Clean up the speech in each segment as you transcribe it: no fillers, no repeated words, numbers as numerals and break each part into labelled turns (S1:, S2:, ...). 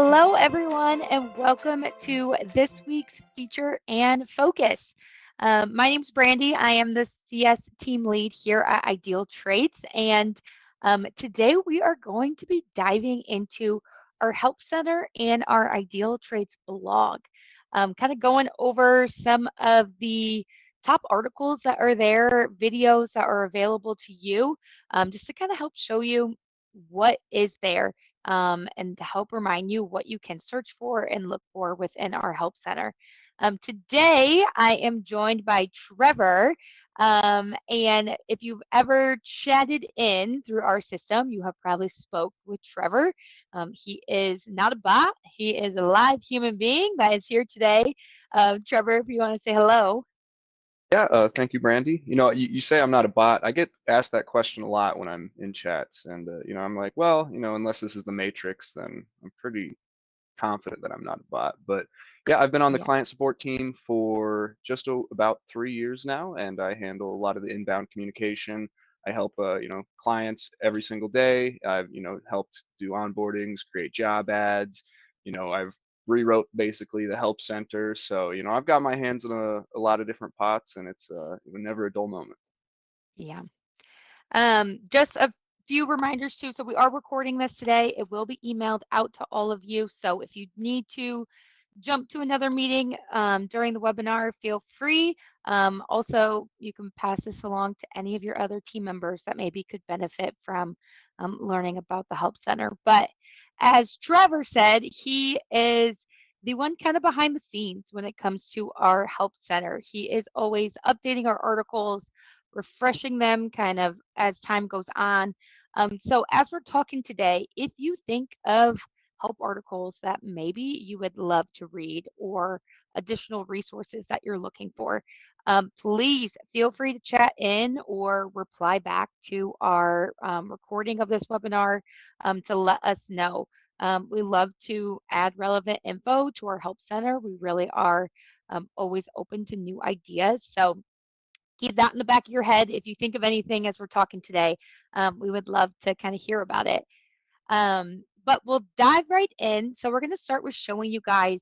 S1: Hello, everyone, and welcome to this week's Feature and Focus. My name's Brandy. I am the CS team lead here at IdealTraits, and today we are going to be diving into our Help Center and our IdealTraits blog, kind of going over some of the top articles that are there, videos that are available to you, just to kind of help show you what is there and to help remind you what you can search for and look for within our Help Center. Today, I am joined by Trevor. And if you've ever chatted in through our system, you have probably spoke with Trevor. He is not a bot. He is a live human being that is here today. Trevor, if you want to say hello.
S2: Yeah, thank you, Brandy. You say I'm not a bot. I get asked that question a lot when I'm in chats, and I'm like, well, unless this is the Matrix, then I'm pretty confident that I'm not a bot. But yeah, I've been on the
S1: Yeah.
S2: client support team for just about 3 years now, and I handle a lot of the inbound communication. I help, clients every single day. I've, helped do onboardings, create job ads. I've rewrote basically the help center. So, I've got my hands in a lot of different pots, and it's never a dull moment.
S1: Yeah. Just a few reminders too. So we are recording this today. It will be emailed out to all of you. So if you need to jump to another meeting during the webinar, feel free. Also, you can pass this along to any of your other team members that maybe could benefit from learning about the Help Center. But as Trevor said, he is the one kind of behind the scenes when it comes to our Help Center. He is always updating our articles, refreshing them kind of as time goes on. So as we're talking today, if you think of help articles that maybe you would love to read or additional resources that you're looking for, please feel free to chat in or reply back to our recording of this webinar to let us know. We love to add relevant info to our Help Center. We really are always open to new ideas. So keep that in the back of your head. If you think of anything as we're talking today, we would love to kind of hear about it. But we'll dive right in. So we're going to start with showing you guys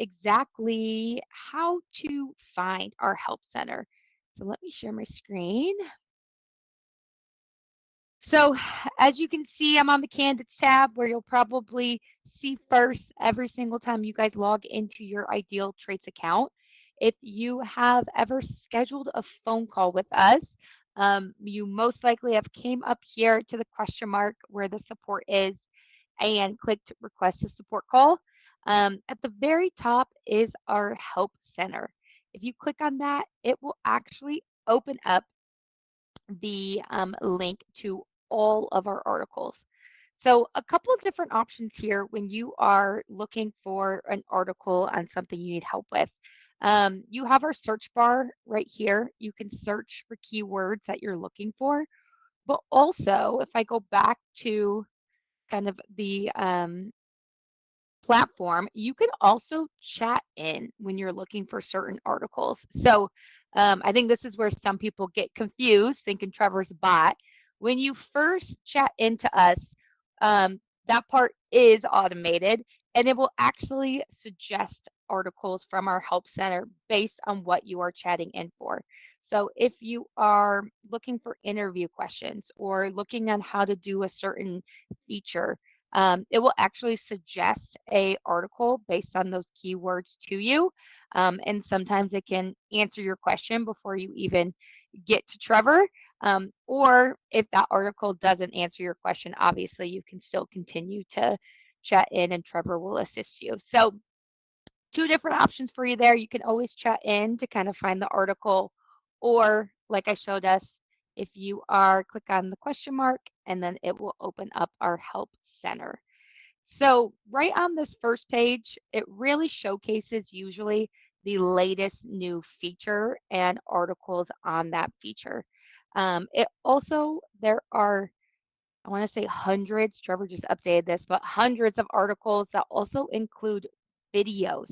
S1: exactly how to find our Help Center. So let me share my screen. So as you can see, I'm on the candidates tab where you'll probably see first every single time you guys log into your IdealTraits account. If you have ever scheduled a phone call with us, you most likely have came up here to the question mark where the support is and clicked request a support call. At the very top is our Help Center. If you click on that, it will actually open up the link to all of our articles. So a couple of different options here when you are looking for an article on something you need help with. You have our search bar right here. You can search for keywords that you're looking for. But also, if I go back to kind of the platform, you can also chat in when you're looking for certain articles. So I think this is where some people get confused, thinking Trevor's a bot. When you first chat into us, that part is automated and it will actually suggest articles from our Help Center based on what you are chatting in for. So if you are looking for interview questions or looking on how to do a certain feature, it will actually suggest a article based on those keywords to you. And sometimes it can answer your question before you even get to Trevor. Or if that article doesn't answer your question, obviously you can still continue to chat in and Trevor will assist you. So two different options for you there. You can always chat in to kind of find the article, or like I showed us, if you are click on the question mark and then it will open up our Help Center. So right on this first page, it really showcases usually the latest new feature and articles on that feature. It also, there are, I want to say hundreds, Trevor just updated this, but hundreds of articles that also include videos.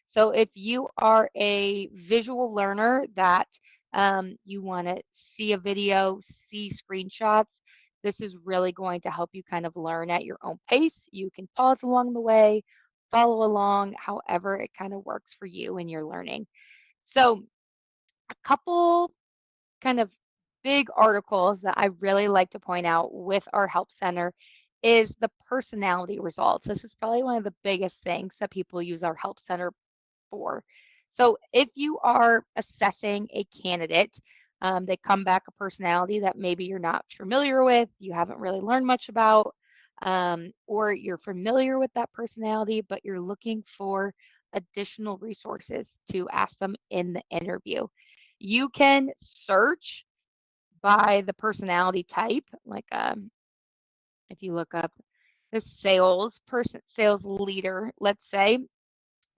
S1: So if you are a visual learner that you want to see a video, see screenshots, This is really going to help you kind of learn at your own pace. You can pause along the way, follow along, however it kind of works for you and your learning. So, a couple kind of big articles that I really like to point out with our help center is the personality results. This is probably one of the biggest things that people use our help center for. So if you are assessing a candidate, they come back a personality that maybe you're not familiar with, you haven't really learned much about, or you're familiar with that personality, but you're looking for additional resources to ask them in the interview. You can search by the personality type, like if you look up the sales leader, let's say,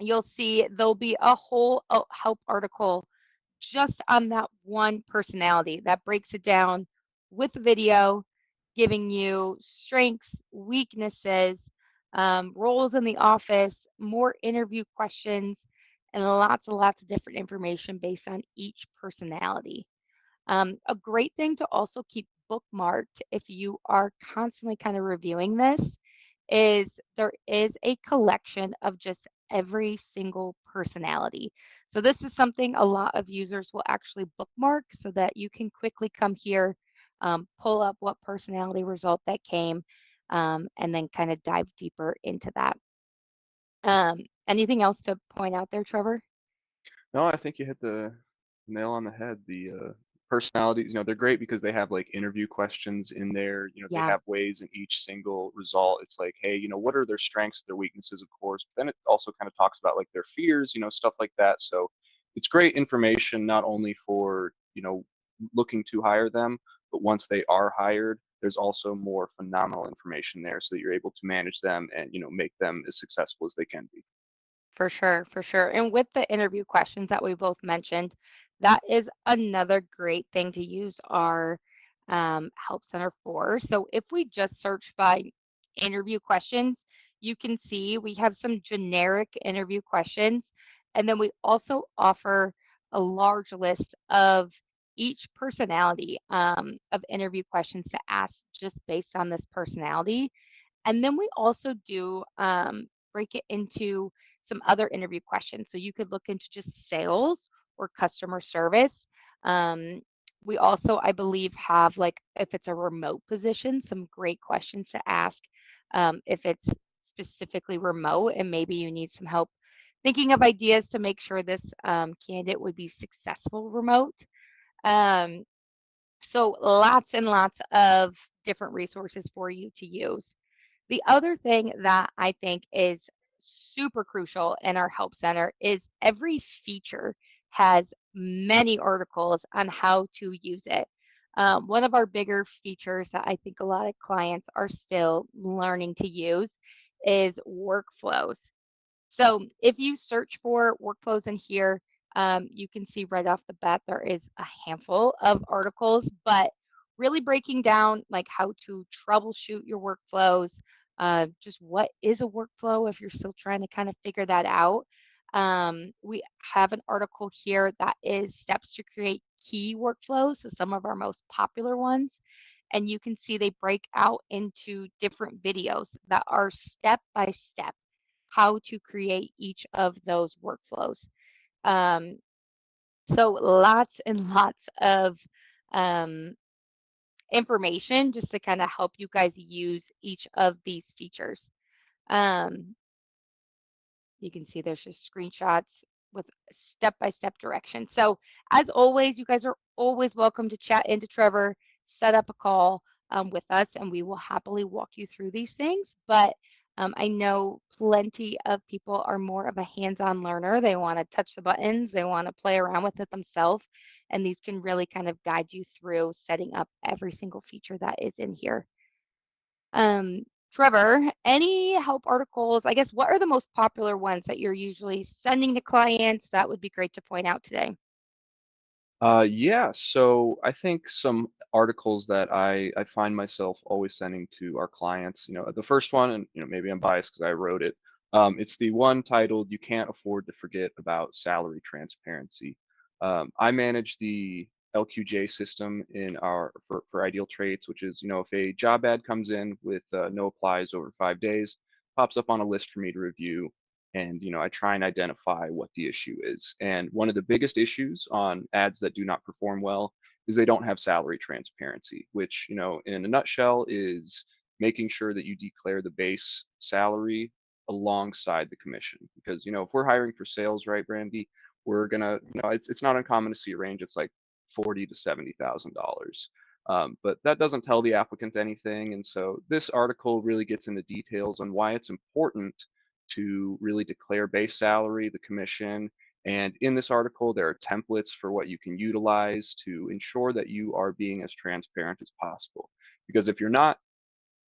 S1: you'll see there'll be a whole help article just on that one personality that breaks it down with video, giving you strengths, weaknesses, roles in the office, more interview questions, and lots of different information based on each personality. A great thing to also keep bookmarked if you are constantly kind of reviewing this is there is a collection of just every single personality. So this is something a lot of users will actually bookmark so that you can quickly come here, pull up what personality result that came, and then kind of dive deeper into that. Anything else to point out there, Trevor?
S2: No, I think you hit the nail on the head. The personalities, they're great because they have like interview questions in there. They
S1: Yeah,
S2: have ways in each single result. It's like, hey, what are their strengths, their weaknesses, of course. But then it also kind of talks about like their fears, stuff like that. So it's great information not only for, looking to hire them, but once they are hired, there's also more phenomenal information there so that you're able to manage them and, make them as successful as they can be.
S1: for sure, for sure. And with the interview questions that we both mentioned, that is another great thing to use our Help Center for. So if we just search by interview questions, you can see we have some generic interview questions. And then we also offer a large list of each personality of interview questions to ask just based on this personality. And then we also do break it into some other interview questions. So you could look into just sales or customer service. Um, we also, I believe, have like if it's a remote position, some great questions to ask if it's specifically remote and maybe you need some help thinking of ideas to make sure this candidate would be successful remote. Um, so lots and lots of different resources for you to use. The other thing that I think is super crucial in our help center is every feature has many articles on how to use it. One of our bigger features that I think a lot of clients are still learning to use is workflows. So if you search for workflows in here, you can see right off the bat there is a handful of articles, but really breaking down like how to troubleshoot your workflows, just what is a workflow if you're still trying to kind of figure that out. We have an article here that is steps to create key workflows, so some of our most popular ones. And you can see they break out into different videos that are step by step how to create each of those workflows. Um, so lots and lots of um, information just to kind of help you guys use each of these features. Um, you can see there's just screenshots with step-by-step directions. So as always, you guys are always welcome to chat into Trevor, set up a call with us, and we will happily walk you through these things. But I know plenty of people are more of a hands-on learner. They want to touch the buttons, they want to play around with it themselves, and these can really kind of guide you through setting up every single feature that is in here. Um, Trevor, any help articles? I guess what are the most popular ones that you're usually sending to clients? That would be great to point out today.
S2: Yeah, so I think some articles that I find myself always sending to our clients, the first one, and maybe I'm biased because I wrote it. It's the one titled "You Can't Afford to Forget About Salary Transparency." I manage the LQJ system in our for Ideal Traits, which is, if a job ad comes in with no applies over 5 days, pops up on a list for me to review. And, I try and identify what the issue is. And one of the biggest issues on ads that do not perform well is they don't have salary transparency, which, in a nutshell is making sure that you declare the base salary alongside the commission. Because, if we're hiring for sales, right, Brandy, we're gonna, it's not uncommon to see a range. It's like 40 to $70,000. But that doesn't tell the applicant anything. And so this article really gets into details on why it's important to really declare base salary, the commission. And in this article, there are templates for what you can utilize to ensure that you are being as transparent as possible. Because if you're not,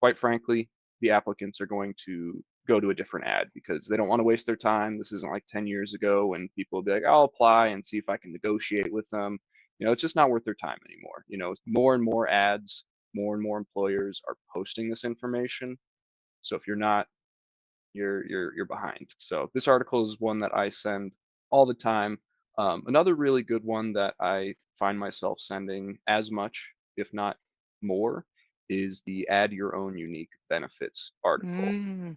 S2: quite frankly, the applicants are going to go to a different ad because they don't want to waste their time. This isn't like 10 years ago when people would be like, I'll apply and see if I can negotiate with them. It's just not worth their time anymore. More and more ads, more and more employers are posting this information. So if you're not, you're behind. So this article is one that I send all the time. Another really good one that I find myself sending as much, if not more, is the add your own unique benefits article.
S1: Mm,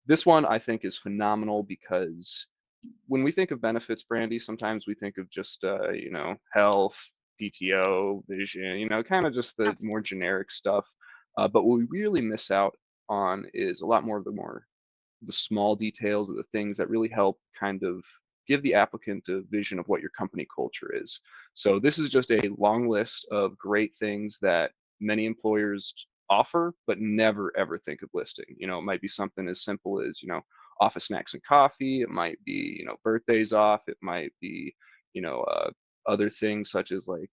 S2: This one I think is phenomenal because when we think of benefits, Brandy, sometimes we think of just health, PTO, vision, kind of just the
S1: yeah,
S2: more generic stuff. But what we really miss out on is a lot more of the small details of the things that really help kind of give the applicant a vision of what your company culture is. So this is just a long list of great things that many employers offer, but never ever think of listing. It might be something as simple as, office snacks and coffee. It might be, birthdays off. It might be, you know, uh, other things such as like,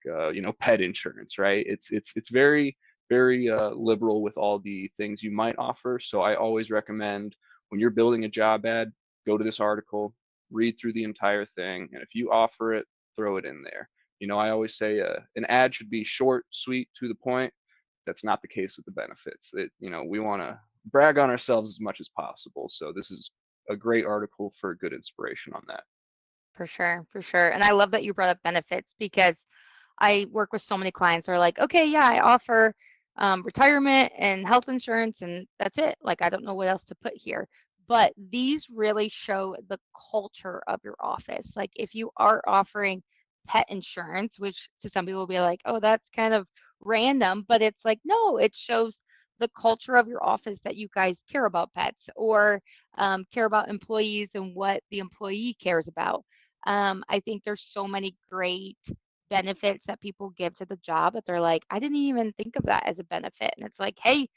S2: pet insurance, right? It's very, very liberal with all the things you might offer. So I always recommend when you're building a job ad, go to this article, read through the entire thing, and if you offer it, throw it in there. I always say an ad should be short, sweet, to the point. That's not the case with the benefits. We want to brag on ourselves as much as possible. So this is a great article for good inspiration on that.
S1: for sure, for sure. And I love that you brought up benefits because I work with so many clients who are like, okay, yeah, I offer retirement and health insurance, and that's it. Like, I don't know what else to put here. But these really show the culture of your office. Like, if you are offering pet insurance, which to some people will be like, oh, that's kind of random, but it's like, no, it shows the culture of your office that you guys care about pets or care about employees and what the employee cares about. I think there's so many great benefits that people give to the job that they're like, I didn't even think of that as a benefit. And it's like, hey,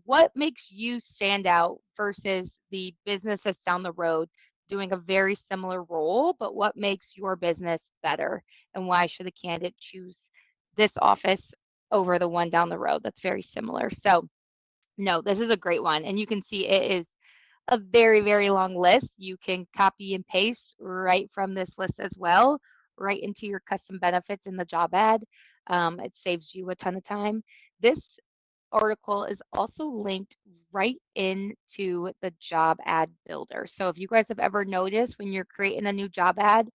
S1: what makes you stand out versus the business that's down the road doing a very similar role, but what makes your business better? And why should the candidate choose this office over the one down the road that's very similar? So, no, this is a great one. And you can see it is a very, very long list. You can copy and paste right from this list as well, right into your custom benefits in the job ad. It saves you a ton of time. This article is also linked right into the job ad builder. So if you guys have ever noticed when you're creating a new job ad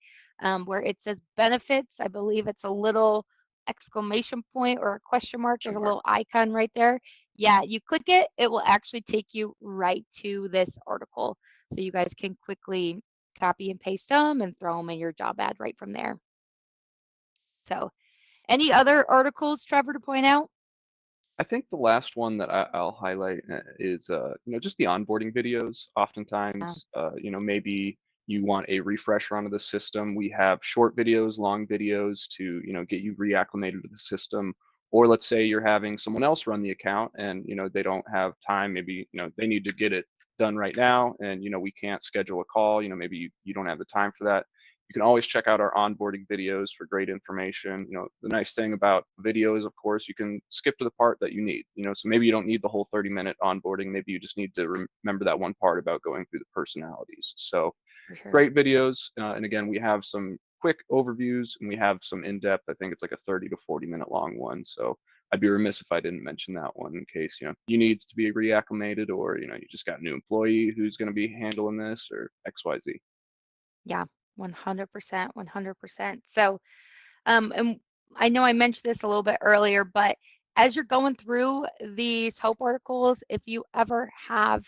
S1: where it says benefits, I believe it's a little exclamation point or a question mark. There's
S2: Question
S1: a
S2: mark.
S1: little icon right there. Yeah, you click it, it will actually take you right to this article. So you guys can quickly copy and paste them and throw them in your job ad right from there. So any other articles, Trevor, to point out?
S2: I think the last one that I'll highlight is, just the onboarding videos.
S1: Yeah,
S2: Oftentimes, maybe you want a refresher onto the system. We have short videos, long videos to, get you reacclimated to the system. Or let's say you're having someone else run the account and, they don't have time. Maybe, they need to get it done right now and, we can't schedule a call. Maybe you don't have the time for that. You can always check out our onboarding videos for great information. The nice thing about videos, of course, you can skip to the part that you need. So maybe you don't need the whole 30-minute onboarding. Maybe you just need to remember that one part about going through the personalities. So
S1: for sure.
S2: great videos. And again, we have some quick overviews and we have some in-depth. I think it's like a 30 to 40-minute long one. So I'd be remiss if I didn't mention that one in case, you needs to be reacclimated or, you just got a new employee who's going to be handling this or XYZ.
S1: Yeah, 100%, 100%. So, and I know I mentioned this a little bit earlier, but as you're going through these help articles, if you ever have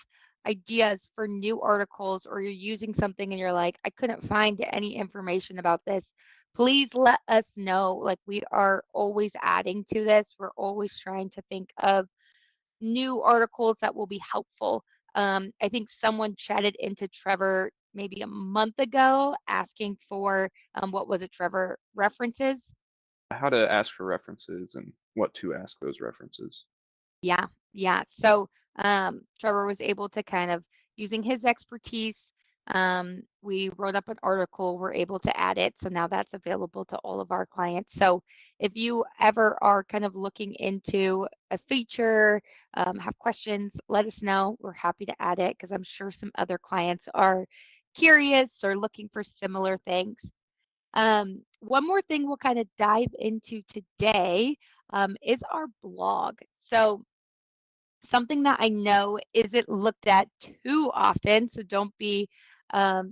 S1: ideas for new articles or you're using something and you're like, I couldn't find any information about this, please let us know. Like, we are always adding to this. We're always trying to think of new articles that will be helpful. I think someone chatted into Trevor maybe a month ago asking for what was it, Trevor? References.
S2: How to ask for references and what to ask those references.
S1: Yeah, yeah. So Trevor was able to kind of using his expertise. We wrote up an article. We're able to add it, so now that's available to all of our clients. So if you ever are kind of looking into a feature, have questions, let us know. We're happy to add it because I'm sure some other clients are curious or looking for similar things. One more thing we'll kind of dive into today is our blog. So something that I know isn't looked at too often, so don't be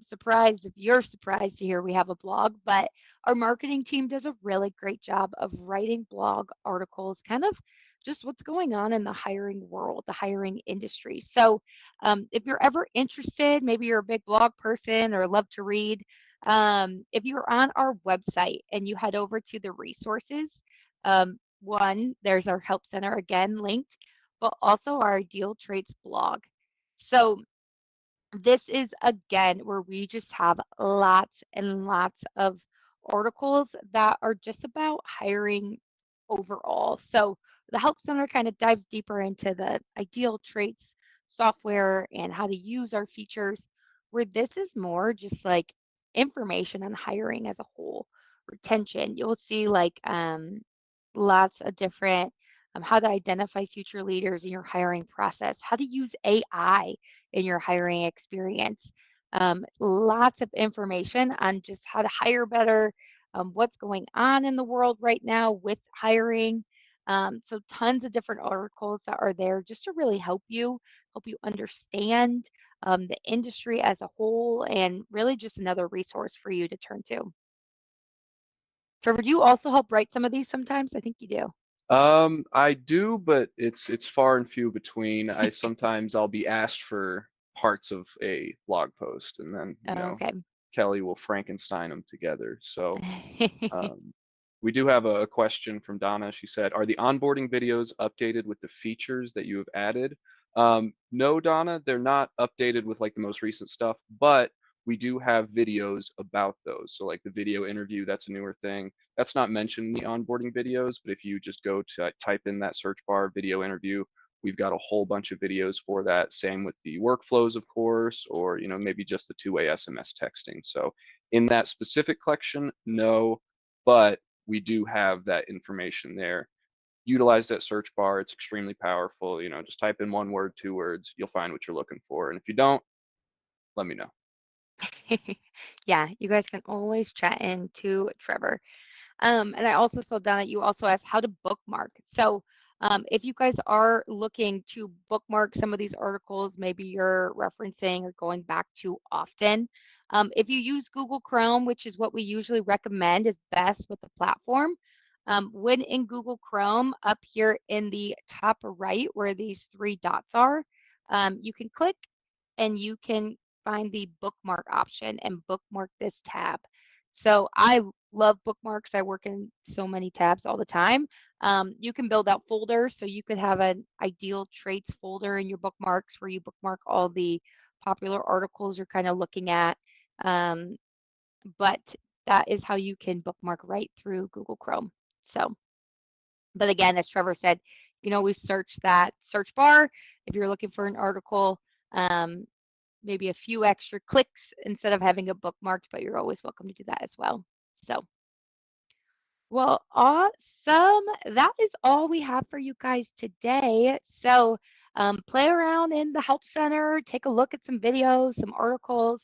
S1: surprised if you're surprised to hear we have a blog, but our marketing team does a really great job of writing blog articles, kind of just what's going on in the hiring world, the hiring industry. So if you're ever interested, maybe you're a big blog person or love to read, if you're on our website and you head over to the resources, one, there's our help center again linked, but also our IdealTraits blog. So this is again where we just have lots and lots of articles that are just about hiring overall. So the Help Center kind of dives deeper into the ideal traits software and how to use our features, where this is more just like information on hiring as a whole, retention. You'll see like lots of different how to identify future leaders in your hiring process, how to use AI in your hiring experience. Lots of information on just how to hire better, what's going on in the world right now with hiring. So tons of different articles that are there just to really help you understand the industry as a whole, and really just another resource for you to turn to. Trevor, do you also help write some of these sometimes? I think you do.
S2: I do, but it's far and few between. I'll be asked for parts of a blog post, and then
S1: Okay.
S2: Kelly will Frankenstein them together. So um, we do have a question from Donna. She said, "Are the onboarding videos updated with the features that you have added?" No, Donna, they're not updated with like the most recent stuff, but we do have videos about those. So like the video interview, that's a newer thing. That's not mentioned in the onboarding videos, but if you just go to type in that search bar, video interview, we've got a whole bunch of videos for that. Same with the workflows, of course, or maybe just the two-way SMS texting. So in that specific collection, no, but we do have that information there. Utilize that search bar. It's extremely powerful. Just type in one word, two words, you'll find what you're looking for. And if you don't, let me know.
S1: Yeah, you guys can always chat in to Trevor. And I also saw down that you also asked how to bookmark. So if you guys are looking to bookmark some of these articles, maybe you're referencing or going back to often, if you use Google Chrome, which is what we usually recommend is best with the platform, when in Google Chrome, up here in the top right where these three dots are, you can click and you can find the bookmark option and bookmark this tab. So I love bookmarks. I work in so many tabs all the time. You can build out folders. So you could have an ideal traits folder in your bookmarks where you bookmark all the popular articles you're kind of looking at. Um, but that is how you can bookmark right through Google Chrome. So, but again, as Trevor said, you can always search that search bar if you're looking for an article. Um, Maybe a few extra clicks instead of having it bookmarked, but you're always welcome to do that as well. So, well, awesome. That is all we have for you guys today. So, play around in the Help Center, take a look at some videos, some articles.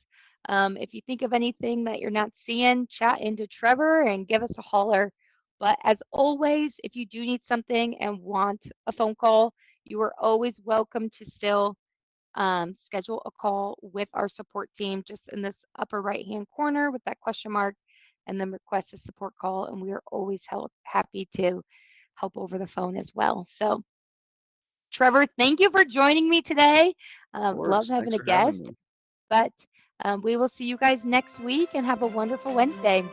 S1: If you think of anything that you're not seeing, chat into Trevor and give us a holler. But as always, if you do need something and want a phone call, you are always welcome to still schedule a call with our support team just in this upper right hand corner with that question mark. and then request a support call. And we are always happy to help over the phone as well. So, Trevor, thank you for joining me today.
S2: Of
S1: Love
S2: course.
S1: having
S2: Thanks
S1: a
S2: for having
S1: guest,
S2: me.
S1: but we will see you guys next week and have a wonderful Wednesday.